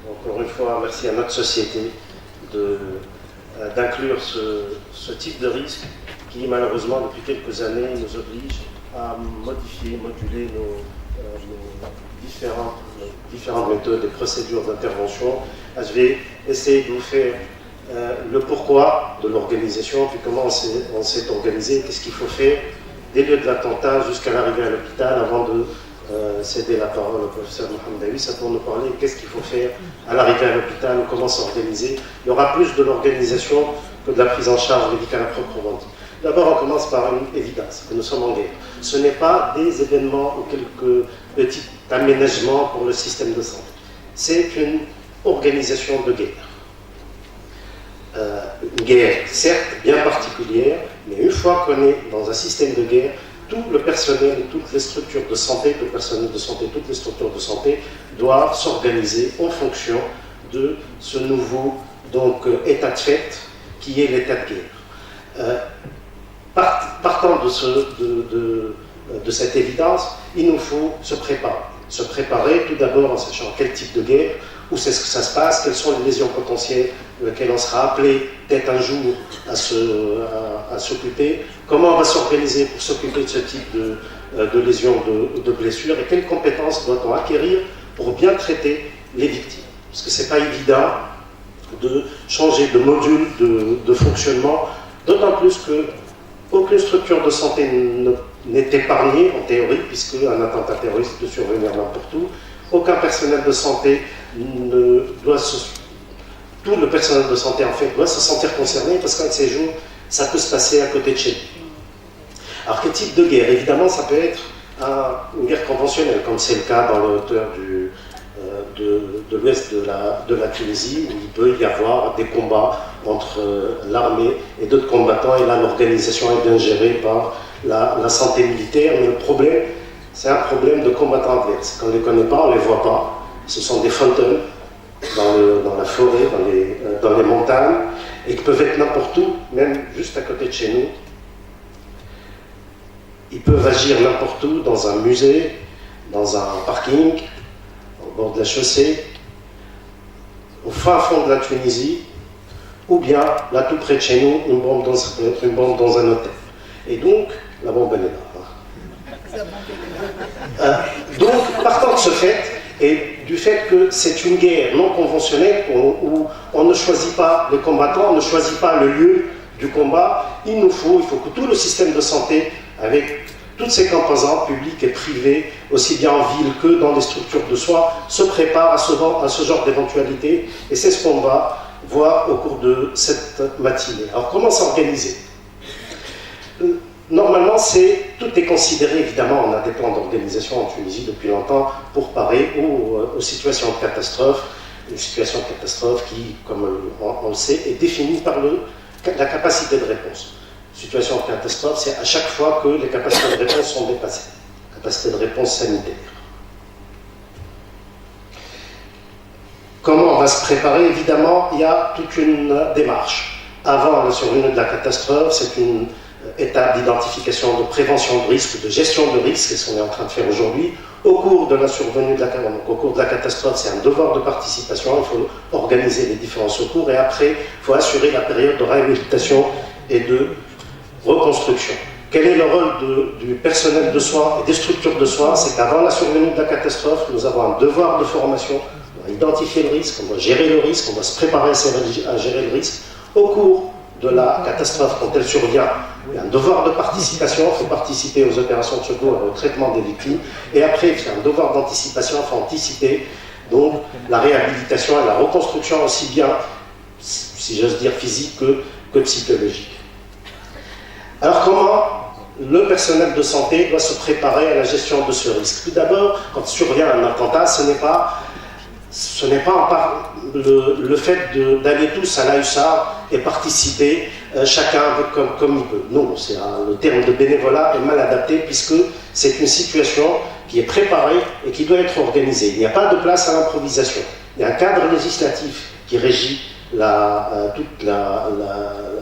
encore une fois, merci à notre société d'inclure ce type de risque qui, malheureusement, depuis quelques années, nous oblige à modifier, moduler nos différentes méthodes et procédures d'intervention. Je vais essayer de vous faire le pourquoi de l'organisation, puis comment on s'est organisé, qu'est-ce qu'il faut faire des lieux de l'attentat jusqu'à l'arrivée à l'hôpital, avant de céder la parole au professeur Mohamed Daoui, pour nous parler qu'est-ce qu'il faut faire à l'arrivée à l'hôpital, comment s'organiser. Il y aura plus de l'organisation que de la prise en charge médicale à proprement dit. D'abord, on commence par une évidence, que nous sommes en guerre. Ce n'est pas des événements ou quelques petits aménagements pour le système de santé. C'est une organisation de guerre. Une guerre, certes, bien particulière, mais une fois qu'on est dans un système de guerre, tout le personnel, toutes les structures de santé, tout le personnel de santé, toutes les structures de santé doivent s'organiser en fonction de ce nouveau état de fait qui est l'état de guerre. Partant de cette évidence, il nous faut se préparer. Se préparer tout d'abord en sachant quel type de guerre, où c'est que ça se passe, quelles sont les lésions potentielles auxquelles on sera appelé peut-être un jour à s'occuper, comment on va s'organiser pour s'occuper de ce type de lésions, de blessures, et quelles compétences doit-on acquérir pour bien traiter les victimes. Parce que ce n'est pas évident de changer de module de fonctionnement, d'autant plus que aucune structure de santé n'est épargnée en théorie, puisque un attentat terroriste peut survenir n'importe où. Aucun personnel de santé tout le personnel de santé en fait doit se sentir concerné, parce qu'un de ces jours, ça peut se passer à côté de chez lui. Alors quel type de guerre? Évidemment, ça peut être une guerre conventionnelle, comme c'est le cas dans le hauteur de l'ouest de la Tunisie, où il peut y avoir des combats entre l'armée et d'autres combattants, et là l'organisation est bien gérée par la santé militaire, mais le problème, c'est un problème de combattants adverses. Quand on ne les connaît pas, on ne les voit pas. Ce sont des fantômes dans la forêt, dans les montagnes, et qui peuvent être n'importe où, même juste à côté de chez nous. Ils peuvent agir n'importe où, dans un musée, dans un parking, au bord de la chaussée, au fin fond de la Tunisie, ou bien, là tout près de chez nous, une bombe dans un hôtel. Et donc, la bombe elle est là. Donc, partant de ce fait, et du fait que c'est une guerre non conventionnelle où on ne choisit pas les combattants, on ne choisit pas le lieu du combat, il faut que tout le système de santé, avec toutes ses composantes publiques et privées, aussi bien en ville que dans les structures de soins, se prépare à ce genre d'éventualité, et c'est ce qu'on va voir au cours de cette matinée. Alors comment s'organiser? Normalement, tout est considéré, évidemment, on a des plans d'organisation en Tunisie depuis longtemps pour parer aux situations de catastrophe, une situation de catastrophe qui, comme on le sait, est définie par la capacité de réponse. Situation de catastrophe, c'est à chaque fois que les capacités de réponse sont dépassées, capacité de réponse sanitaire. Comment on va se préparer? Évidemment, il y a toute une démarche. Avant la survenue de la catastrophe, c'est une étape d'identification, de prévention de risque, de gestion de risque, c'est ce qu'on est en train de faire aujourd'hui. Au cours de la survenue au cours de la catastrophe, c'est un devoir de participation, il faut organiser les différents secours, et après, il faut assurer la période de réhabilitation et de reconstruction. Quel est le rôle du personnel de soins et des structures de soins? C'est qu'avant la survenue de la catastrophe, nous avons un devoir de formation, on doit identifier le risque, on doit gérer le risque, on doit se préparer à gérer le risque. Au cours de la catastrophe, quand elle survient, il y a un devoir de participation, il faut participer aux opérations de secours et au traitement des victimes, et après il y a un devoir d'anticipation, il faut anticiper donc la réhabilitation et la reconstruction aussi bien, si j'ose dire, physique que psychologique. Alors comment le personnel de santé doit se préparer à la gestion de ce risque? Tout d'abord, quand survient un attentat, ce n'est pas le fait d'aller tous à l'AUSA et participer chacun comme il peut. Non, le terme de bénévolat est mal adapté, puisque c'est une situation qui est préparée et qui doit être organisée. Il n'y a pas de place à l'improvisation. Il y a un cadre législatif qui régit toute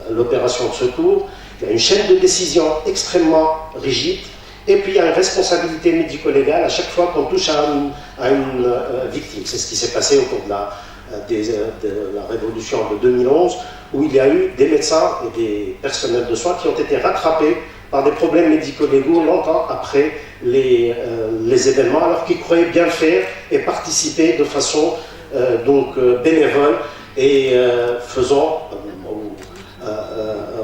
l'opération de secours. Il y a une chaîne de décision extrêmement rigide, et puis il y a une responsabilité médico-légale à chaque fois qu'on touche à une victime. C'est ce qui s'est passé au cours de la révolution de 2011, où il y a eu des médecins et des personnels de soins qui ont été rattrapés par des problèmes médico-légaux longtemps après les événements, alors qu'ils croyaient bien faire et participer de façon bénévole et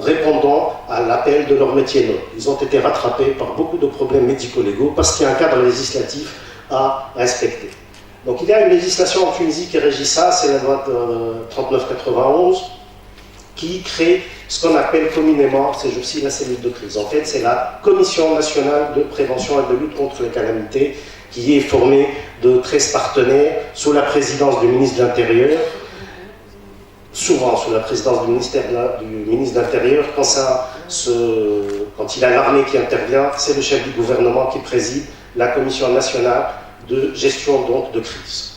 répondant à l'appel de leur métier noble. Ils ont été rattrapés par beaucoup de problèmes médico-légaux parce qu'il y a un cadre législatif à respecter. Donc il y a une législation en Tunisie qui régit ça, c'est la loi 3991, qui crée ce qu'on appelle communément ces jours-ci la cellule de crise. En fait, c'est la Commission nationale de prévention et de lutte contre les calamités, qui est formée de 13 partenaires sous la présidence du ministre de l'Intérieur, souvent sous la présidence du ministre de l'Intérieur. Quand il y a l'armée qui intervient, c'est le chef du gouvernement qui préside la Commission nationale de gestion donc, de crise.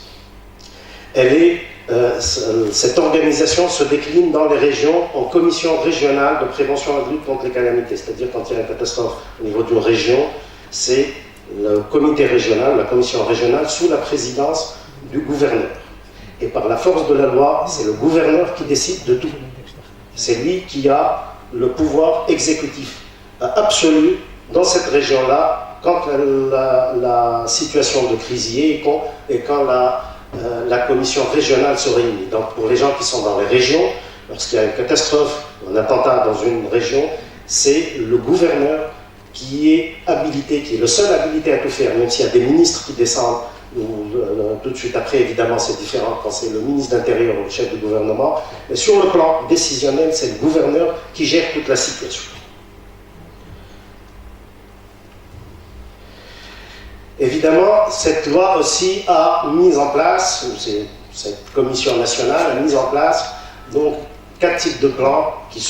Cette organisation se décline dans les régions en commission régionale de prévention et de lutte contre les calamités. C'est-à-dire quand il y a une catastrophe au niveau d'une région, c'est le comité régional, la commission régionale, sous la présidence du gouverneur. Et par la force de la loi, c'est le gouverneur qui décide de tout. C'est lui qui a le pouvoir exécutif absolu dans cette région-là quand la situation de crise y est et quand la commission régionale se réunit. Donc pour les gens qui sont dans les régions, lorsqu'il y a une catastrophe, un attentat dans une région, c'est le gouverneur qui est habilité, qui est le seul habilité à tout faire, même s'il y a des ministres qui descendent, tout de suite après, évidemment, c'est différent quand c'est le ministre de l'Intérieur ou le chef du gouvernement, mais sur le plan décisionnel, c'est le gouverneur qui gère toute la situation. Évidemment, cette loi aussi a mis en place, cette commission nationale a mis en place donc 4 types de plans qui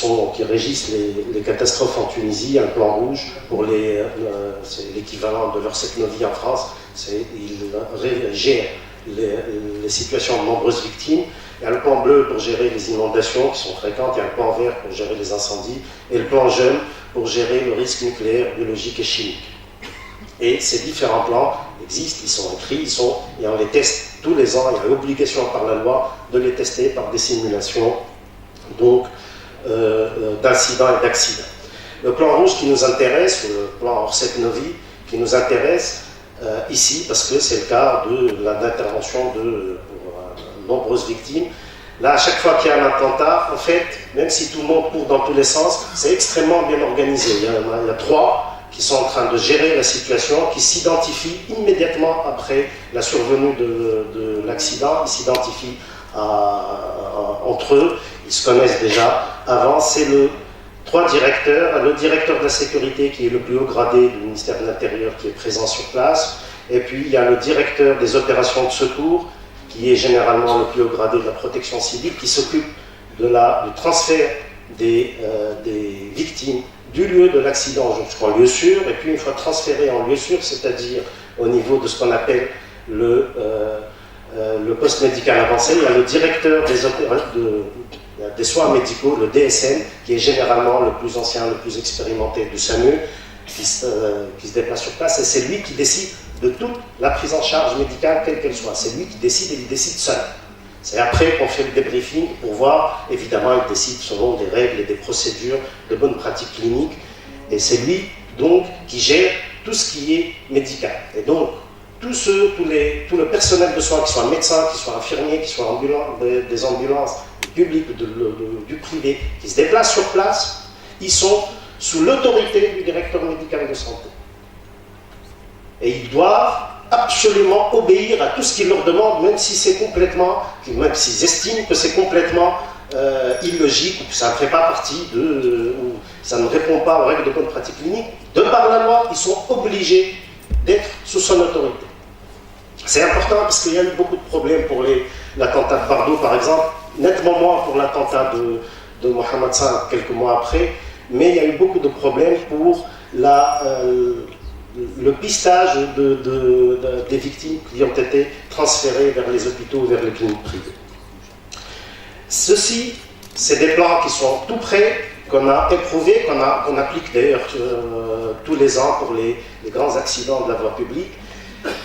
régissent les catastrophes en Tunisie. Un plan rouge pour c'est l'équivalent de l'Orsec-Novi en France, il gère les situations de nombreuses victimes. Il y a le plan bleu pour gérer les inondations qui sont fréquentes, il y a le plan vert pour gérer les incendies et le plan jaune pour gérer le risque nucléaire, biologique et chimique. Et ces différents plans existent, ils sont écrits, et on les teste tous les ans. Il y a l'obligation par la loi de les tester par des simulations d'incidents et d'accidents. Le plan rouge qui nous intéresse, le plan Orsec-Novi qui nous intéresse ici, parce que c'est le cas de l'intervention pour nombreuses victimes. Là, à chaque fois qu'il y a un attentat, en fait, même si tout le monde court dans tous les sens, c'est extrêmement bien organisé. Il y a 3 qui sont en train de gérer la situation, qui s'identifient immédiatement après la survenue de l'accident. Ils s'identifient entre eux, ils se connaissent déjà avant. C'est 3 directeurs, le directeur de la sécurité qui est le plus haut gradé du ministère de l'Intérieur qui est présent sur place, et puis il y a le directeur des opérations de secours qui est généralement le plus haut gradé de la protection civile, qui s'occupe du transfert des victimes du lieu de l'accident jusqu'en lieu sûr, et puis une fois transféré en lieu sûr, c'est-à-dire au niveau de ce qu'on appelle le poste médical avancé, il y a le directeur des soins médicaux, le DSM, qui est généralement le plus ancien, le plus expérimenté du SAMU, qui se déplace sur place, et c'est lui qui décide de toute la prise en charge médicale, quelle qu'elle soit. C'est lui qui décide, et il décide seul. C'est après qu'on fait le débriefing pour voir, évidemment, il décide selon des règles et des procédures de bonnes pratiques cliniques, et c'est lui, donc, qui gère tout ce qui est médical. Et donc, tout le personnel de soins, qui soit médecins, qui soit infirmiers, qui soit des ambulances, du public, du privé, qui se déplacent sur place, ils sont sous l'autorité du directeur médical de santé. Et ils doivent absolument obéir à tout ce qu'ils leur demandent, même si c'est complètement, même s'ils estiment que c'est complètement illogique, ou que ça ne fait pas partie ou ça ne répond pas aux règles de bonne pratique clinique. De par la loi, ils sont obligés d'être sous son autorité. C'est important parce qu'il y a eu beaucoup de problèmes pour l'attentat de Bardo, par exemple, nettement moins pour l'attentat de Mohamed V quelques mois après, mais il y a eu beaucoup de problèmes pour le pistage des victimes qui ont été transférées vers les hôpitaux, vers les cliniques privées. Ceci, c'est des plans qui sont tout prêts, qu'on a éprouvés, qu'on applique d'ailleurs tous les ans pour les grands accidents de la voie publique.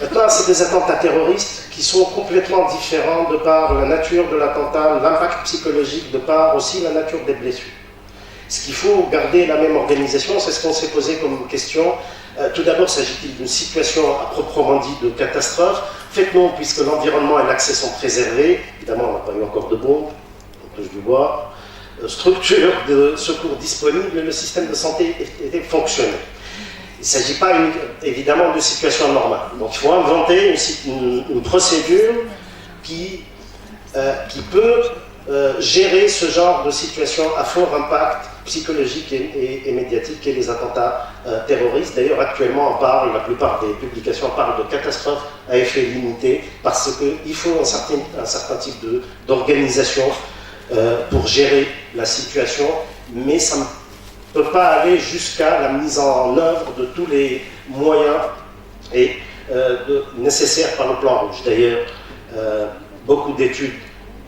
Maintenant, c'est des attentats terroristes qui sont complètement différents de par la nature de l'attentat, l'impact psychologique, de par aussi la nature des blessures. Ce qu'il faut garder la même organisation, c'est ce qu'on s'est posé comme question. Tout d'abord, s'agit-il d'une situation à proprement dit de catastrophe? En fait, non, puisque l'environnement et l'accès sont préservés. Évidemment, on n'a pas eu encore de bombes, on touche du bois. Structure de secours disponible, le système de santé était fonctionnel. Il ne s'agit pas évidemment de situation normale. Donc il faut inventer une procédure qui peut gérer ce genre de situation à fort impact psychologique et médiatique et les attentats terroristes. D'ailleurs, actuellement, on parle, la plupart des publications parlent de catastrophes à effet limité parce qu'il faut un certain type d'organisation pour gérer la situation, mais ça ne peut pas aller jusqu'à la mise en œuvre de tous les moyens nécessaires par le plan rouge. D'ailleurs, beaucoup d'études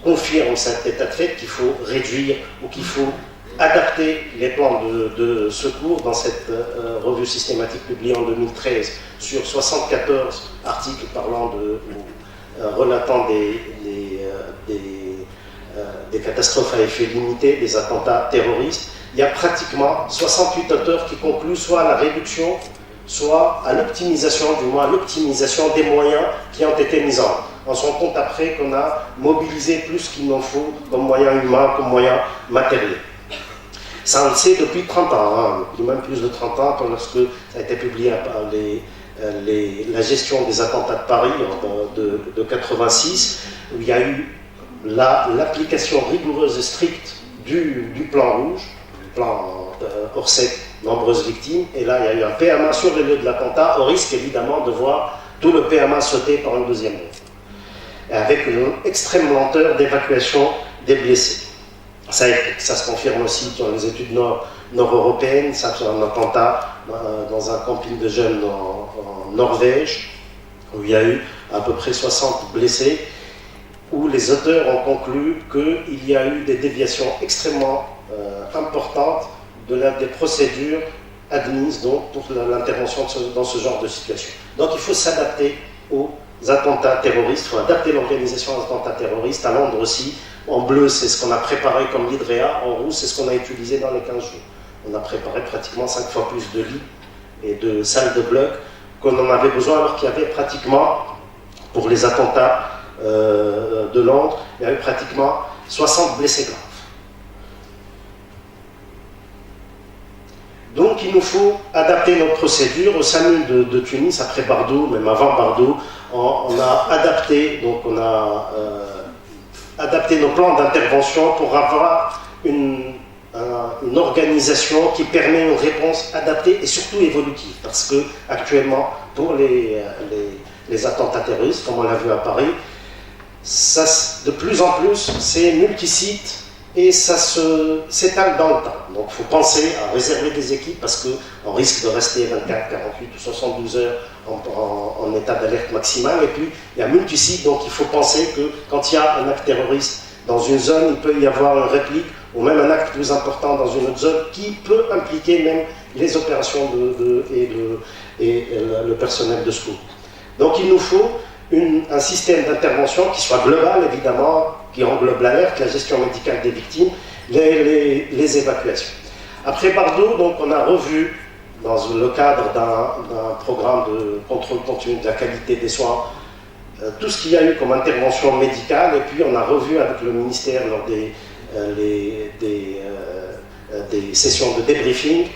confirment cet état de fait qu'il faut réduire ou qu'il faut adapter les plans de secours. Dans cette revue systématique publiée en 2013 sur 74 articles parlant relatant des catastrophes à effet limité, des attentats terroristes, il y a pratiquement 68 auteurs qui concluent soit à la réduction, soit à l'optimisation, du moins à l'optimisation des moyens qui ont été mis en œuvre. On se rend compte après qu'on a mobilisé plus qu'il n'en faut comme moyens humains, comme moyens matériels. Ça, on le sait depuis 30 ans, depuis même plus de 30 ans, lorsque ça a été publié par la gestion des attentats de Paris de 86, où il y a eu l'application rigoureuse et stricte du plan rouge, du plan Orsec, nombreuses victimes, et là il y a eu un PMA sur les lieux de l'attentat, au risque évidemment de voir tout le PMA sauter par une deuxième vague, avec une extrême lenteur d'évacuation des blessés. Ça se confirme aussi dans les études nord-européennes. Ça, c'est un attentat dans un camping de jeunes en Norvège, où il y a eu à peu près 60 blessés, où les auteurs ont conclu qu'il y a eu des déviations extrêmement importantes des procédures admises donc, pour l'intervention dans ce genre de situation. Donc il faut s'adapter aux attentats terroristes, il faut adapter l'organisation aux attentats terroristes. À Londres aussi, en bleu c'est ce qu'on a préparé comme l'IDREA, en rouge c'est ce qu'on a utilisé dans les 15 jours. On a préparé pratiquement 5 fois plus de lits et de salles de bloc qu'on en avait besoin, alors qu'il y avait pratiquement, pour les attentats de Londres, il y avait pratiquement 60 blessés graves. Donc il nous faut adapter notre procédure. Au SAMU de Tunis, après Bardo, même avant Bardo, on a adapté nos plans d'intervention pour avoir une organisation qui permet une réponse adaptée et surtout évolutive. Parce que actuellement, pour les attentats terroristes, comme on l'a vu à Paris, ça, de plus en plus, c'est multisite et ça s'étale dans le temps. Donc il faut penser à réserver des équipes parce qu'on risque de rester 24, 48 ou 72 heures en état d'alerte maximale. Et puis il y a multisite, donc il faut penser que quand il y a un acte terroriste dans une zone, il peut y avoir une réplique ou même un acte plus important dans une autre zone qui peut impliquer même les opérations et le personnel de secours. Donc il nous faut un système d'intervention qui soit global, évidemment, qui englobe l'alerte, la gestion médicale des victimes, les évacuations. Après Bardo, donc, on a revu, dans le cadre d'un programme de contrôle continu de la qualité des soins, tout ce qu'il y a eu comme intervention médicale, et puis on a revu avec le ministère lors des sessions de débriefing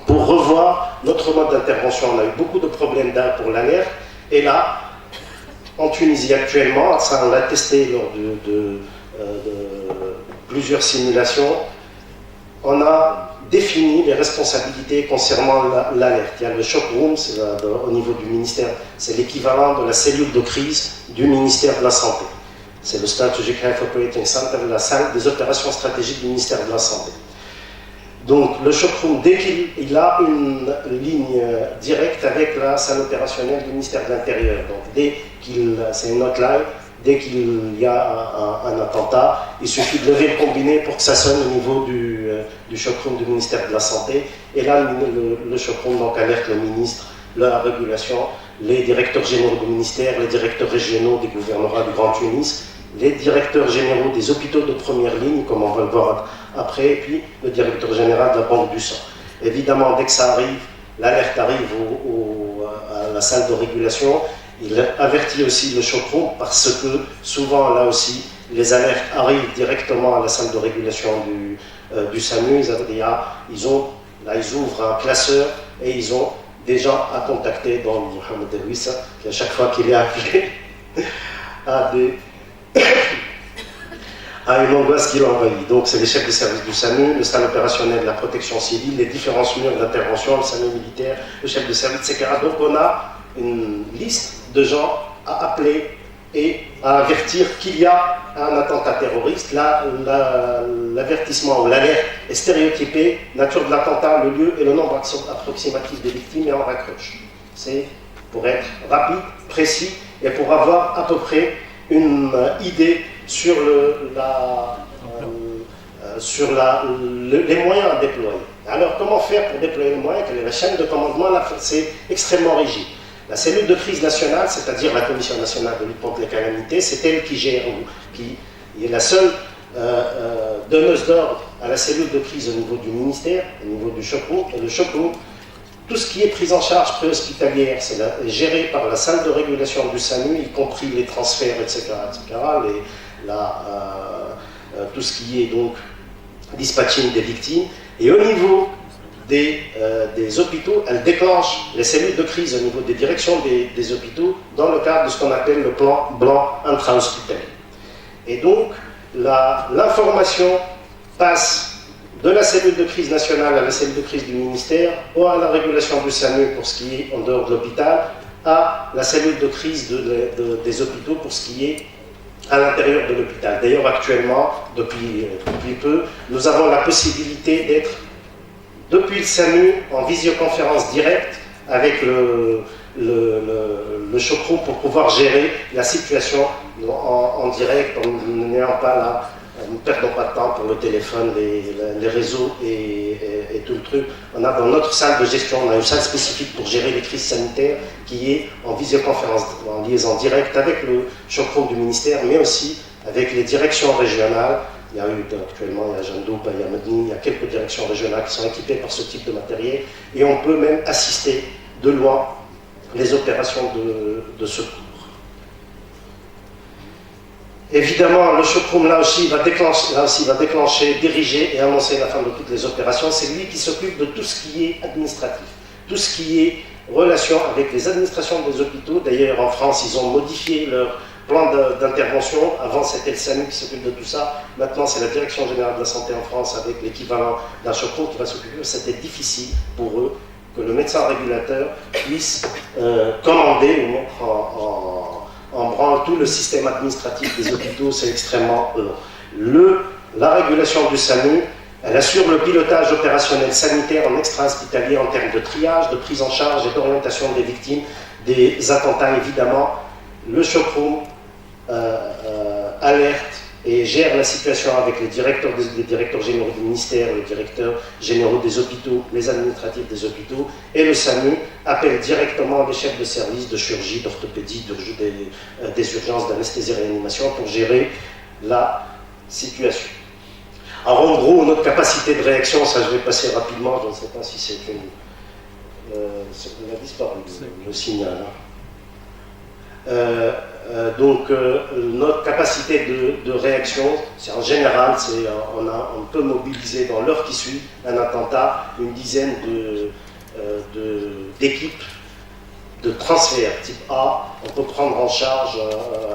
pour revoir notre mode d'intervention. On a eu beaucoup de problèmes pour l'alerte, et là, en Tunisie actuellement, ça on l'a testé lors de plusieurs simulations, on a défini les responsabilités concernant l'alerte. Il y a le shock room, au niveau du ministère, c'est l'équivalent de la cellule de crise du ministère de la Santé. C'est le Strategic Health Operating Center, la salle des opérations stratégiques du ministère de la Santé. Donc le shock room, dès qu'il a une ligne directe avec la salle opérationnelle du ministère de l'Intérieur, donc c'est une hotline, dès qu'il y a un attentat, il suffit de lever le combiné pour que ça sonne au niveau du shock room du ministère de la Santé, et là le shock room donc alerte le ministre, la régulation les directeurs généraux du ministère, les directeurs régionaux des gouvernorats du Grand Tunis, les directeurs généraux des hôpitaux de première ligne, comme on va le voir après, et puis le directeur général de la Banque du Sang. Évidemment, dès que ça arrive, l'alerte arrive à la salle de régulation. Il avertit aussi le showroom parce que souvent, là aussi, les alertes arrivent directement à la salle de régulation du SAMU. Ils ouvrent un classeur et ils ont des gens à contacter dans Mohamed Elwissa, qui à chaque fois qu'il est appelé à une angoisse qui l'envahit. Donc c'est les chefs de service du SAMU, le stade opérationnel de la protection civile, les différents murs d'intervention, le SAMU militaire, le chef de service, etc. Donc on a une liste de gens à appeler et à avertir qu'il y a un attentat terroriste. Là, l'avertissement ou l'alerte est stéréotypé, nature de l'attentat, le lieu et le nombre approximatif des victimes, et on raccroche. C'est pour être rapide, précis, et pour avoir à peu près une idée sur, les moyens à déployer. Alors, comment faire pour déployer les moyens? La chaîne de commandement, là, c'est extrêmement rigide. La cellule de crise nationale, c'est-à-dire la Commission nationale de lutte contre les calamités, c'est elle qui gère, qui est la seule donneuse d'ordre à la cellule de crise au niveau du ministère, au niveau du showroom. Et le showroom, tout ce qui est prise en charge préhospitalière, c'est géré par la salle de régulation du SAMU, y compris les transferts, etc., tout ce qui est donc dispatching des victimes. Et au niveau des hôpitaux, elle déclenche les cellules de crise au niveau des directions des hôpitaux dans le cadre de ce qu'on appelle le plan blanc intra-hospitalier. Et donc, l'information passe de la cellule de crise nationale à la cellule de crise du ministère, ou à la régulation du SAMU pour ce qui est en dehors de l'hôpital, à la cellule de crise des hôpitaux pour ce qui est à l'intérieur de l'hôpital. D'ailleurs, actuellement, depuis peu, nous avons la possibilité d'être depuis le SAMU en visioconférence directe avec le showroom pour pouvoir gérer la situation en direct, en n'ayant pas là, ne perdons pas de temps pour le téléphone, les réseaux et tout le truc. On a dans notre salle de gestion, on a une salle spécifique pour gérer les crises sanitaires qui est en visioconférence, en liaison directe avec le showroom du ministère, mais aussi avec les directions régionales. Il y a eu actuellement, il y a Jandouba, il y a Medni, il y a quelques directions régionales qui sont équipées par ce type de matériel, et on peut même assister de loin les opérations de secours. Évidemment, le showroom là aussi va déclencher, diriger et annoncer la fin de toutes les opérations. C'est lui qui s'occupe de tout ce qui est administratif, tout ce qui est relation avec les administrations des hôpitaux. D'ailleurs, en France, ils ont modifié leur plan d'intervention. Avant, c'était le SAMU qui s'occupe de tout ça. Maintenant, c'est la Direction Générale de la Santé en France avec l'équivalent d'un showroom qui va s'occuper. C'était difficile pour eux que le médecin régulateur puisse commander ou mettre en branle tout le système administratif des hôpitaux. C'est extrêmement long. La régulation du SAMU, elle assure le pilotage opérationnel sanitaire en extra-hospitalier en termes de triage, de prise en charge et d'orientation des victimes des attentats. Évidemment, le showroom alerte et gère la situation avec les directeurs généraux du ministère, les directeurs généraux des hôpitaux, les administratifs des hôpitaux, et le SAMU appelle directement les chefs de service de chirurgie, d'orthopédie, des urgences, d'anesthésie et réanimation pour gérer la situation. Alors en gros, notre capacité de réaction, ça je vais passer rapidement, je ne sais pas si c'est une... il a disparu, le signal. Donc notre capacité de réaction, c'est en général, on peut mobiliser dans l'heure qui suit un attentat une dizaine d'équipes de transfert type A. On peut prendre en charge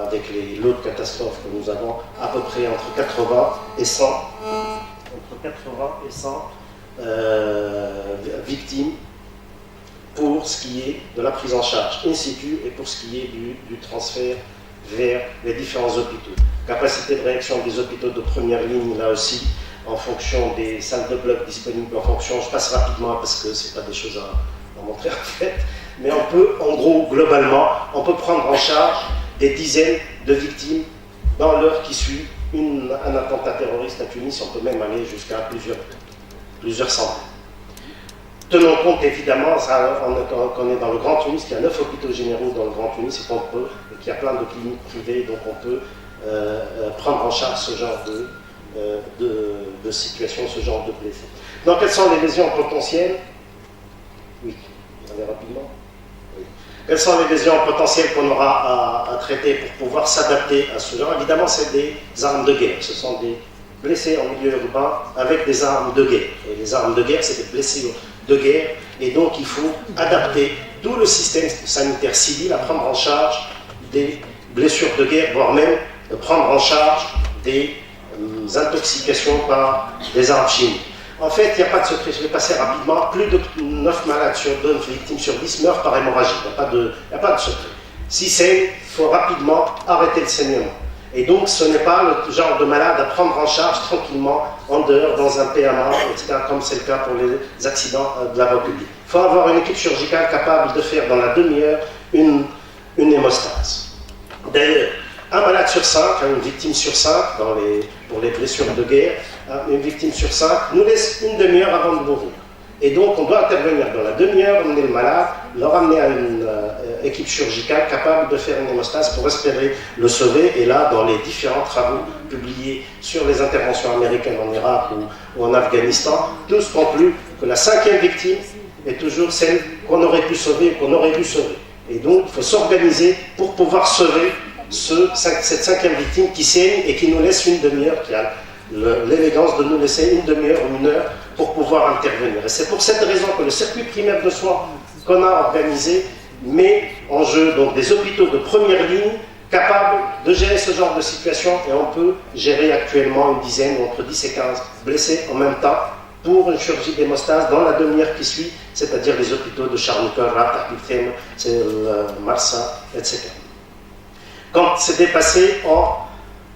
avec les lots de catastrophes que nous avons à peu près entre 80 et 100 victimes pour ce qui est de la prise en charge in situ et pour ce qui est du transfert vers les différents hôpitaux. Capacité de réaction des hôpitaux de première ligne, là aussi, en fonction des salles de bloc disponibles, je passe rapidement parce que ce n'est pas des choses à montrer en fait, mais on peut, en gros, globalement, on peut prendre en charge des dizaines de victimes dans l'heure qui suit un attentat terroriste à Tunis. On peut même aller jusqu'à plusieurs centaines. Tenons compte évidemment, ça, on est dans le Grand Tunis, qu'il y a 9 hôpitaux généraux dans le Grand Tunis, et qu'il y a plein de cliniques privées, donc on peut prendre en charge ce genre de situation, ce genre de blessés. Donc quelles sont les lésions potentielles? Oui, allez rapidement. Oui. Quelles sont les lésions potentielles qu'on aura à traiter pour pouvoir s'adapter à ce genre? Évidemment, c'est des armes de guerre. Ce sont des blessés en milieu urbain avec des armes de guerre. Et les armes de guerre, c'est des blessés de guerre. Et donc, il faut adapter tout le système sanitaire civil à prendre en charge des blessures de guerre, voire même de prendre en charge des intoxications par des armes chimiques. En fait, il n'y a pas de secret, je vais passer rapidement. Plus de 9 malades sur 2 victimes sur 10 meurent par hémorragie. Il n'y a pas de secret. Si c'est, il faut rapidement arrêter le saignement. Et donc, ce n'est pas le genre de malade à prendre en charge tranquillement, en dehors, dans un PMA, etc., comme c'est le cas pour les accidents de la voie publique. Il faut avoir une équipe chirurgicale capable de faire dans la demi-heure une hémostase. D'ailleurs, un malade sur 5, une victime sur 5, pour les blessures de guerre, une victime sur 5 nous laisse une demi-heure avant de mourir. Et donc on doit intervenir dans la demi-heure, emmener le malade, le ramener à une équipe chirurgicale capable de faire une hémostase pour espérer le sauver. Et là, dans les différents travaux publiés sur les interventions américaines en Irak ou en Afghanistan, tous concluent que la 5e victime est toujours celle qu'on aurait pu sauver, qu'on aurait dû sauver. Et donc il faut s'organiser pour pouvoir sauver cette 5e victime qui saigne et qui nous laisse une demi-heure, qui a l'élégance de nous laisser une demi-heure ou une heure pour pouvoir intervenir. Et c'est pour cette raison que le circuit primaire de soins qu'on a organisé met en jeu donc des hôpitaux de première ligne capables de gérer ce genre de situation, et on peut gérer actuellement une dizaine, entre 10 et 15 blessés en même temps pour une chirurgie d'hémostase dans la demi-heure qui suit, c'est-à-dire les hôpitaux de Charles-Nicolas, Rabat, Marsa, etc. Quand c'est dépassé, on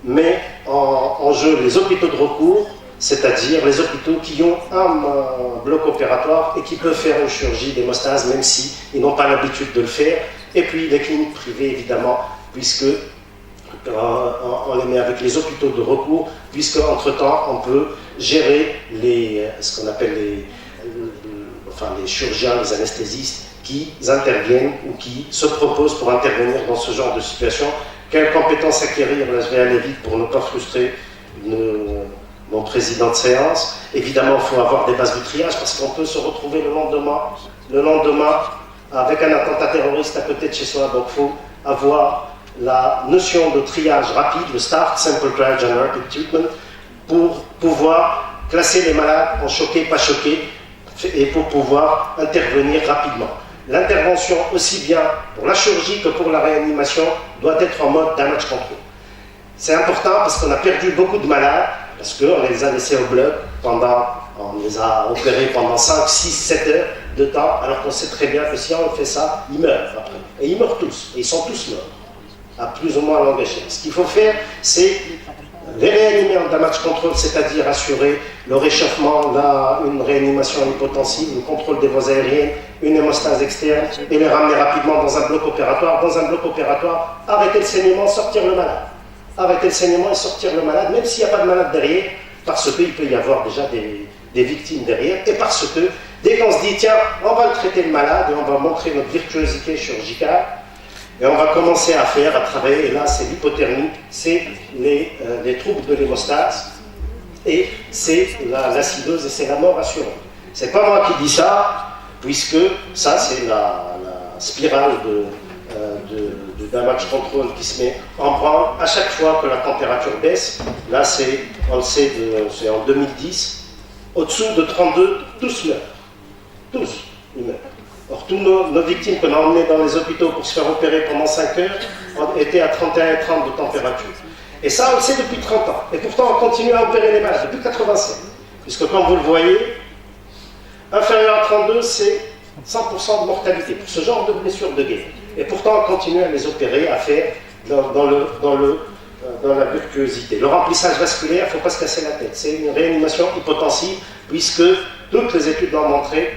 met en jeu les hôpitaux de recours, c'est-à-dire les hôpitaux qui ont un bloc opératoire et qui peuvent faire une chirurgie d'hémostase, même s'ils n'ont pas l'habitude de le faire. Et puis les cliniques privées, évidemment, puisque on les met avec les hôpitaux de recours, puisque entre-temps, on peut gérer ce qu'on appelle les chirurgiens, les anesthésistes, qui interviennent ou qui se proposent pour intervenir dans ce genre de situation. Quelles compétences acquérir? Là, je vais aller vite pour ne pas frustrer mon président de séance. Évidemment, il faut avoir des bases de triage parce qu'on peut se retrouver le lendemain avec un attentat terroriste à côté de chez soi. Donc, il faut avoir la notion de triage rapide, le START, Simple Triage and Rapid Treatment, pour pouvoir classer les malades en choqués, pas choqués, et pour pouvoir intervenir rapidement. L'intervention, aussi bien pour la chirurgie que pour la réanimation, doit être en mode damage control. C'est important parce qu'on a perdu beaucoup de malades, parce qu'on les a laissés au bloc on les a opérés pendant 5, 6, 7 heures de temps, alors qu'on sait très bien que si on fait ça, ils meurent après. Et ils meurent tous, et ils sont tous morts, à plus ou moins longue échelle. Ce qu'il faut faire, c'est les réanimer en damage control, c'est-à-dire assurer le réchauffement, une réanimation hypotensive, le contrôle des voies aériennes, une hémostase externe, et les ramener rapidement dans un bloc opératoire. Dans un bloc opératoire, arrêter le saignement, sortir le malade. Arrêter le saignement et sortir le malade, même s'il n'y a pas de malade derrière, parce qu'il peut y avoir déjà des victimes derrière, et parce que dès qu'on se dit, tiens, on va le traiter le malade, et on va montrer notre virtuosité chirurgicale, et on va commencer à travailler, et là c'est l'hypothermie, c'est les troubles de l'hémostase, et c'est l'acidose et c'est la mort assurée. C'est pas moi qui dis ça, puisque ça c'est la spirale de damage control qui se met en branle à chaque fois que la température baisse. Là on le sait, c'est en 2010, au-dessous de 32, tous meurent. Tous, ils meurent. Or, tous nos victimes qu'on a emmenées dans les hôpitaux pour se faire opérer pendant 5 heures étaient à 31 et 30 de température. Et ça, on le sait depuis 30 ans. Et pourtant, on continue à opérer les malades depuis 87. Puisque, comme vous le voyez, inférieur à 32, c'est 100% de mortalité pour ce genre de blessures de guerre. Et pourtant, on continue à les opérer, à faire dans la virtuosité. Le remplissage vasculaire, il ne faut pas se casser la tête. C'est une réanimation hypotensive, puisque toutes les études l'ont montré,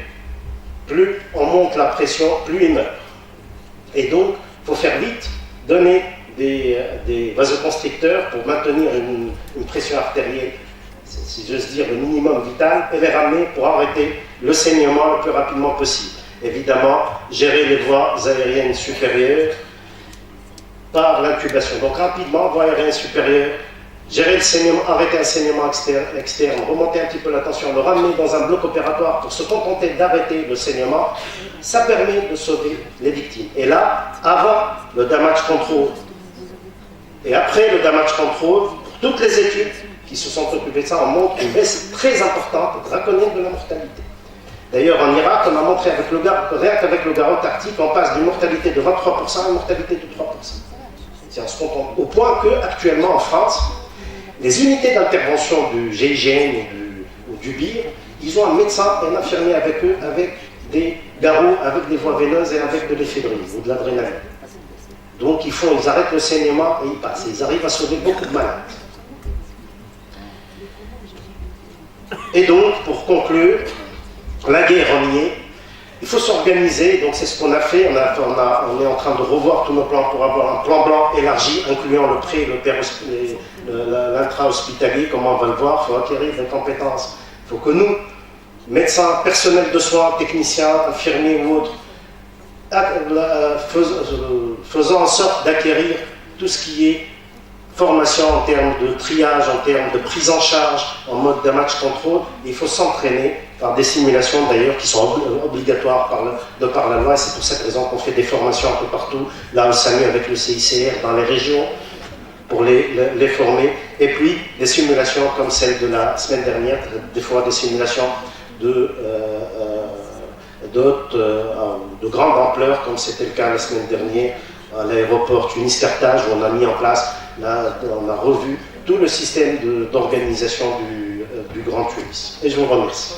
plus on monte la pression, plus il meurt. Et donc, il faut faire vite, donner des vasoconstricteurs pour maintenir une pression artérielle si j'ose dire, le minimum vital, et les ramener pour arrêter le saignement le plus rapidement possible. Évidemment, gérer les voies aériennes supérieures par l'intubation. Donc rapidement, voie aérienne supérieure, gérer le saignement, arrêter un saignement externe, remonter un petit peu la tension, le ramener dans un bloc opératoire pour se contenter d'arrêter le saignement, ça permet de sauver les victimes. Et là, avant le damage control et après le damage control, pour toutes les études qui se sont occupées de ça, on montre une baisse très importante, draconienne de la mortalité. D'ailleurs, en Irak, on a montré avec rien qu'avec le garrot tactique, on passe d'une mortalité de 23% à une mortalité de 3%. On se contente au point qu'actuellement en France, les unités d'intervention du GIGN ou du BIR, ils ont un médecin et un infirmier avec eux, avec des garrots, avec des voies veineuses et avec de l'éphédrine ou de l'adrénaline. Donc ils arrêtent le saignement et ils passent. Ils arrivent à sauver beaucoup de malades. Et donc, pour conclure, la guerre en y est. Il faut s'organiser, donc c'est ce qu'on a fait. On est en train de revoir tous nos plans pour avoir un plan blanc élargi, incluant le pré, l'intra-hospitalier, comme on va le voir. Il faut acquérir des compétences. Il faut que nous, médecins, personnel de soins, techniciens, infirmiers ou autres, faisons en sorte d'acquérir tout ce qui est formation en termes de triage, en termes de prise en charge, en mode damage control. Il faut s'entraîner par des simulations d'ailleurs qui sont obligatoires de par la loi, et c'est pour cette raison qu'on fait des formations un peu partout, là au SAMU avec le CICR, dans les régions, pour les former, et puis des simulations comme celle de la semaine dernière, des fois des simulations de grande ampleur, comme c'était le cas la semaine dernière, à l'aéroport Tunis-Carthage, où on a mis en place, là, on a revu tout le système d'organisation du Grand Tunis. Et je vous remercie.